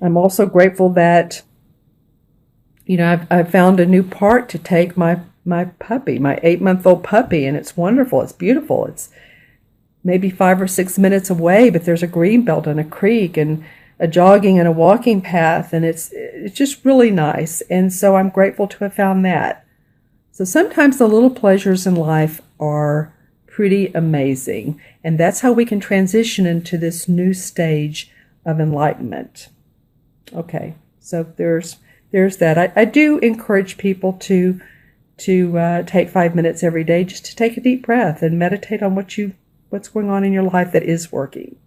I'm also grateful that, I've found a new park to take my puppy, my 8-month-old puppy, and it's wonderful. It's beautiful. It's maybe 5 or 6 minutes away, but there's a green belt and a creek and a jogging and a walking path, and it's just really nice. And so I'm grateful to have found that. So sometimes the little pleasures in life are pretty amazing, and that's how we can transition into this new stage of enlightenment. Okay, so there's that. I do encourage people to take 5 minutes every day just to take a deep breath and meditate on what's going on in your life that is working.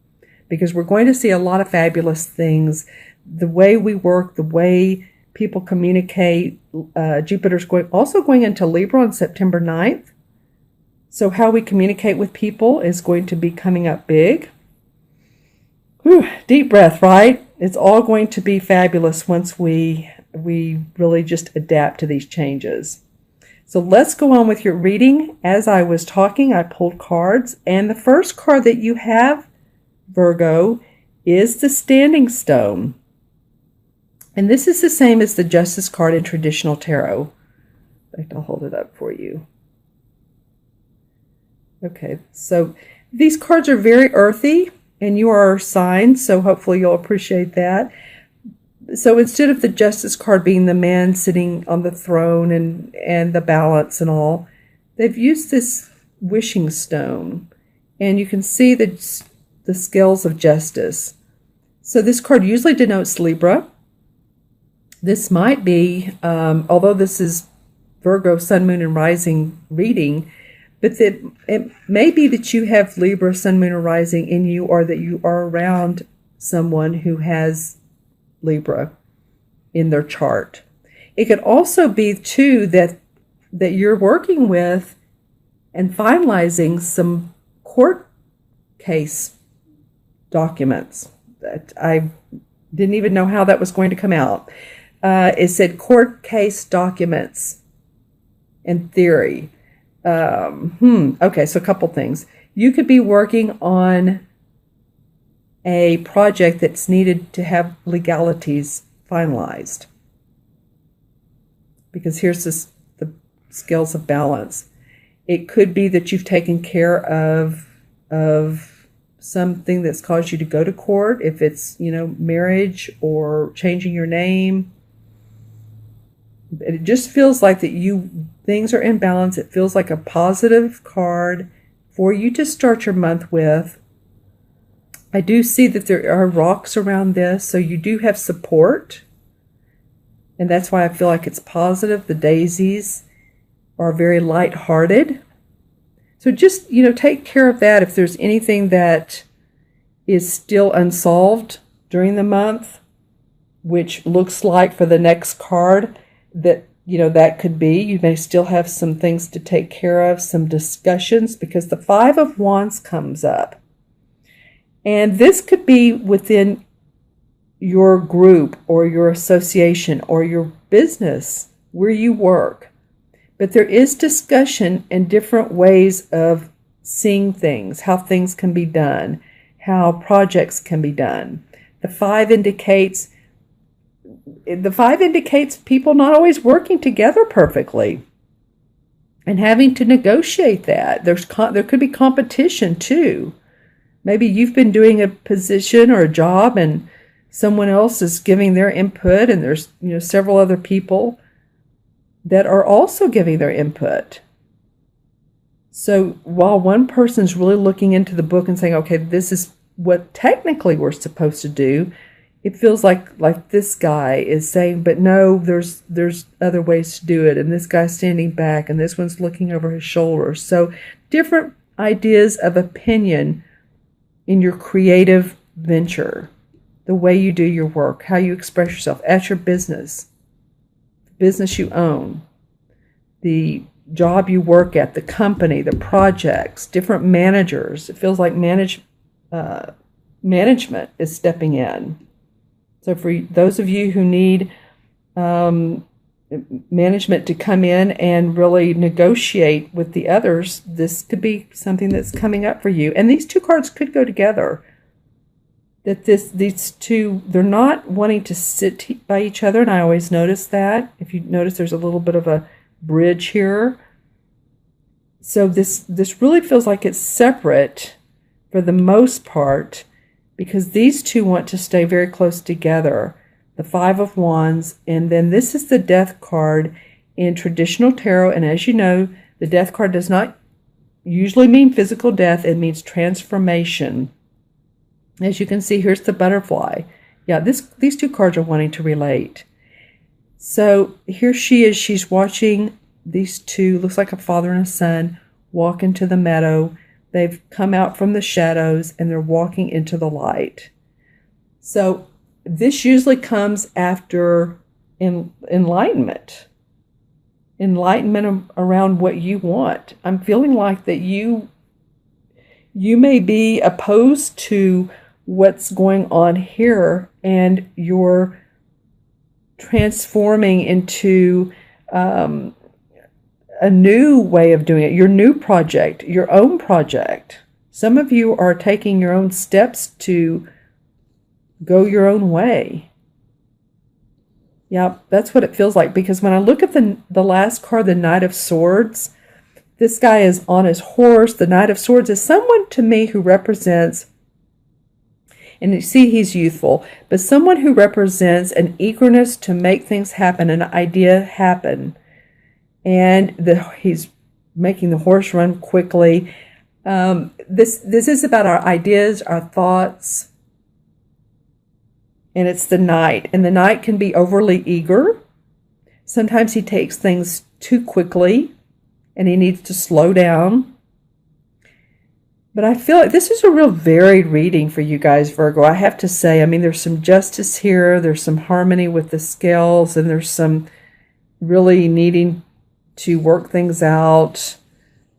Because we're going to see a lot of fabulous things. The way we work, the way people communicate. Jupiter's also going into Libra on September 9th. So how we communicate with people is going to be coming up big. Whew, deep breath, right? It's all going to be fabulous once we really just adapt to these changes. So let's go on with your reading. As I was talking, I pulled cards, and the first card that you have, Virgo, is the Standing Stone. And this is the same as the Justice card in traditional tarot. In fact, I'll hold it up for you. Okay, so these cards are very earthy, and you are signs, so hopefully you'll appreciate that. So instead of the Justice card being the man sitting on the throne and the balance and all, they've used this wishing stone, and you can see the scales of justice. So this card usually denotes Libra. This might be, although this is Virgo, Sun, Moon, and Rising reading, but it may be that you have Libra, Sun, Moon, or Rising in you, or that you are around someone who has Libra in their chart. It could also be, too, that you're working with and finalizing some court case documents. That I didn't even know how that was going to come out. It said court case documents in theory. Okay, so a couple things. You could be working on a project that's needed to have legalities finalized. Because here's the scales of balance. It could be that you've taken care of something that's caused you to go to court, if it's, marriage or changing your name. It just feels like things are in balance. It feels like a positive card for you to start your month with. I do see that there are rocks around this, so you do have support. And that's why I feel like it's positive. The daisies are very lighthearted. So just, take care of that if there's anything that is still unsolved during the month, which looks like for the next card that, that could be. You may still have some things to take care of, some discussions, because the Five of Wands comes up. And this could be within your group or your association or your business where you work. But there is discussion and different ways of seeing things, how things can be done, how projects can be done. The five indicates people not always working together perfectly and having to negotiate that. There could be competition too. Maybe you've been doing a position or a job and someone else is giving their input, and there's several other people that are also giving their input. So while one person's really looking into the book and saying, okay, this is what technically we're supposed to do, it feels like this guy is saying, but no, there's other ways to do it, and this guy's standing back, and this one's looking over his shoulder. So different ideas of opinion in your creative venture, the way you do your work, how you express yourself at your business, the business you own, the job you work at, the company, the projects, different managers. It feels like management is stepping in. So for those of you who need management to come in and really negotiate with the others, this could be something that's coming up for you. And these two cards could go together. that these two, they're not wanting to sit by each other, and I always notice that. If you notice, there's a little bit of a bridge here. So this really feels like it's separate for the most part, because these two want to stay very close together. The Five of Wands, and then this is the Death card in traditional tarot, and as you know, the Death card does not usually mean physical death, it means transformation. As you can see, here's the butterfly. Yeah, these two cards are wanting to relate. So here she is, she's watching these two, looks like a father and a son, walk into the meadow. They've come out from the shadows and they're walking into the light. So this usually comes after enlightenment around what you want. I'm feeling like that you may be opposed to what's going on here, and you're transforming into a new way of doing it, your new project, your own project. Some of you are taking your own steps to go your own way. Yeah, that's what it feels like, because when I look at the last card, the Knight of Swords, this guy is on his horse. The Knight of Swords is someone to me who represents, and you see he's youthful, but someone who represents an eagerness to make things happen, an idea happen. And he's making the horse run quickly. This is about our ideas, our thoughts, and it's the Knight. And the Knight can be overly eager. Sometimes he takes things too quickly, and he needs to slow down. But I feel like this is a real varied reading for you guys, Virgo. I have to say, I mean, there's some justice here, there's some harmony with the scales, and there's some really needing to work things out.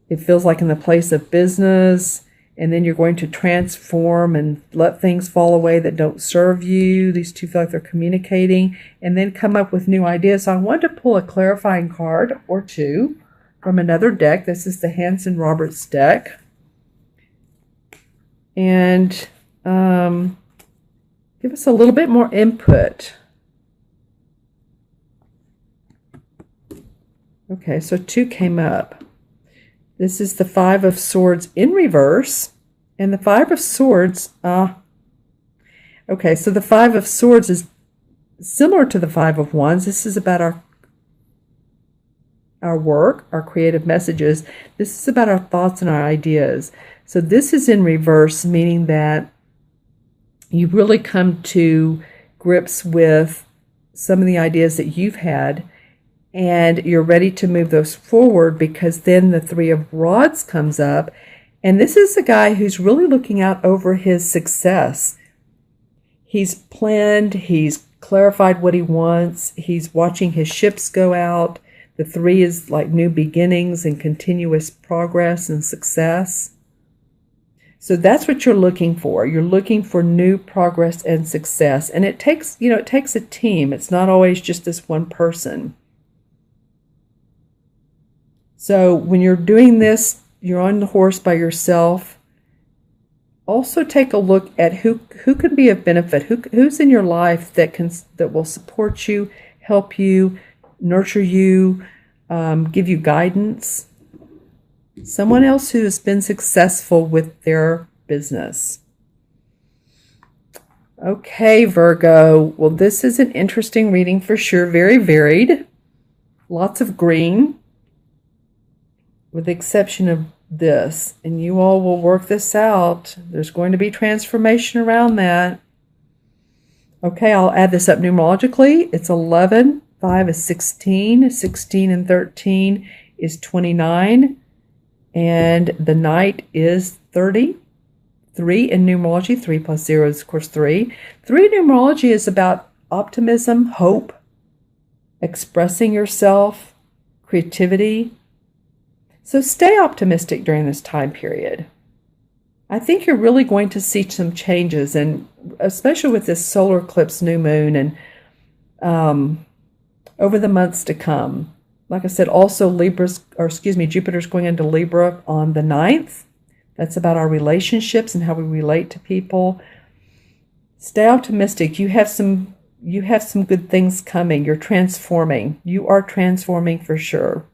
It feels like in the place of business, and then you're going to transform and let things fall away that don't serve you. These two feel like they're communicating, and then come up with new ideas. So I wanted to pull a clarifying card or two from another deck. This is the Hanson Roberts deck. And give us a little bit more input. Okay, so two came up. This is the Five of Swords in reverse. And the Five of Swords, okay, so the Five of Swords is similar to the Five of Wands. This is about our work, our creative messages. This is about our thoughts and our ideas. So this is in reverse, meaning that you really come to grips with some of the ideas that you've had, and you're ready to move those forward, because then the Three of Rods comes up, and this is a guy who's really looking out over his success. He's planned, he's clarified what he wants, he's watching his ships go out. The three is like new beginnings and continuous progress and success. So that's what you're looking for. You're looking for new progress and success. And it takes, it takes a team. It's not always just this one person. So when you're doing this, you're on the horse by yourself. Also take a look at who can be of benefit, who's in your life that will support you, help you, nurture you, give you guidance. Someone else who has been successful with their business. Okay, Virgo. Well, this is an interesting reading for sure. Very varied. Lots of green, with the exception of this. And you all will work this out. There's going to be transformation around that. Okay, I'll add this up numerologically. It's 11. 5 is 16. 16 and 13 is 29. And the Knight is 30. 3 in numerology. 3 plus 0 is, of course, 3. 3 in numerology is about optimism, hope, expressing yourself, creativity. So stay optimistic during this time period. I think you're really going to see some changes, and especially with this solar eclipse, new moon, and over the months to come. Like I said, also Jupiter's going into Libra on the 9th. That's about our relationships and how we relate to people. Stay optimistic. You have some good things coming. You're transforming. You are transforming for sure.